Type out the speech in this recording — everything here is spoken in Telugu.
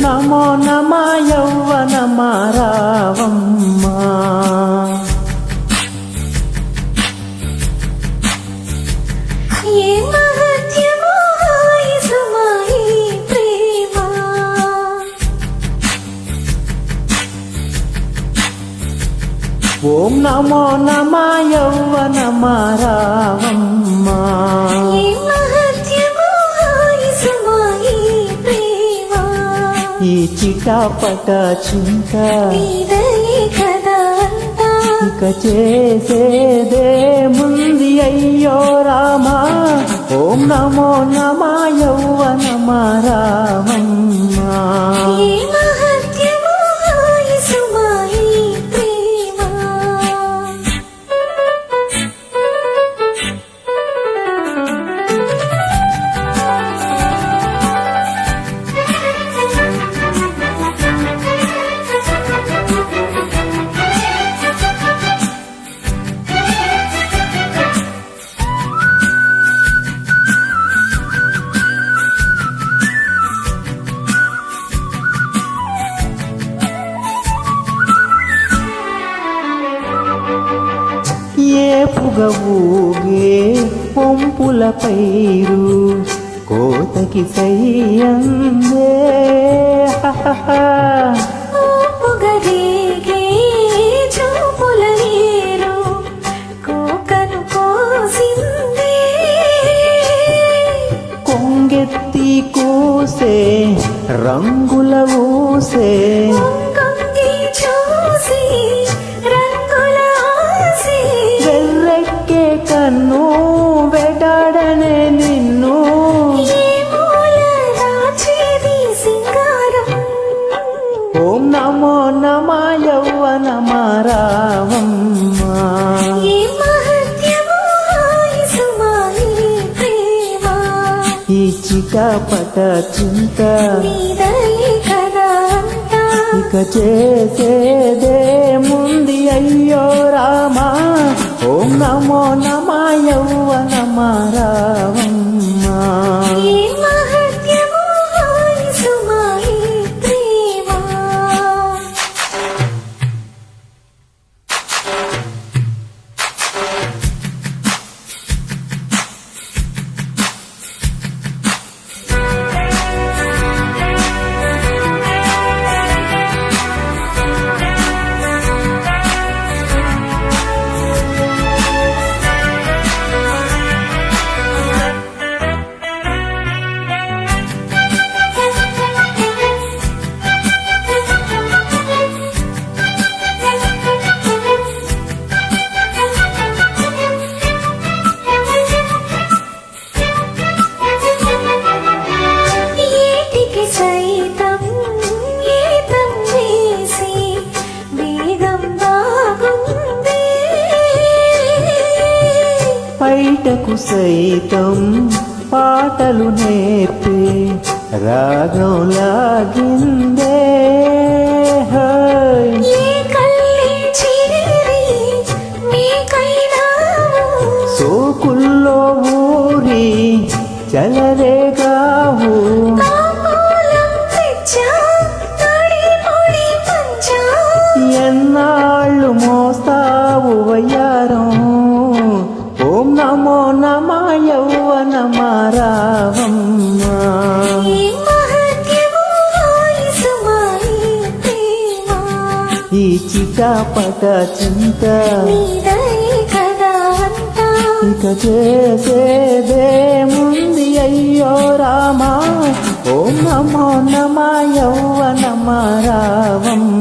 నమో నమ యౌవనమ రావమ్మా. ఓం నమో నమ యౌవనమ రావమ్మా. ఈ చిటాపట చింత ఇక చేసేదే ముంది అయ్యో రామా. ఓం నమో నమ యౌవనమ రావమ్మా. ఏపుగ ఊగే పొంపుల పైరు కోతకి సయ్యందే. కొంగెత్తి కూసే రంగుల ఊసే కన్ను వెటాడనే నిన్ను. ఓం నమో నమ యౌవనమ రావమ్మా. ఈ చిటపట చింత ఇక చేసేదే ముంది అయ్యో రామా. ఓం నమో నమ యౌవనమ రావమ్మా. బయటకు సైతం పాటలు నేర్పే రాగం లాగిందే. సోకుల్లో ఊరి చలరేగావు ఎన్నాళ్ళు మోస్తావు వయ్యారం. ఓం నమో నమ యౌవనమ రావమ్మా. ఈ చిటపట చింత ఇక చేసేదే ముంది అయ్యో రామా. ఓం నమో నమ యౌవనమ రావమ్మా.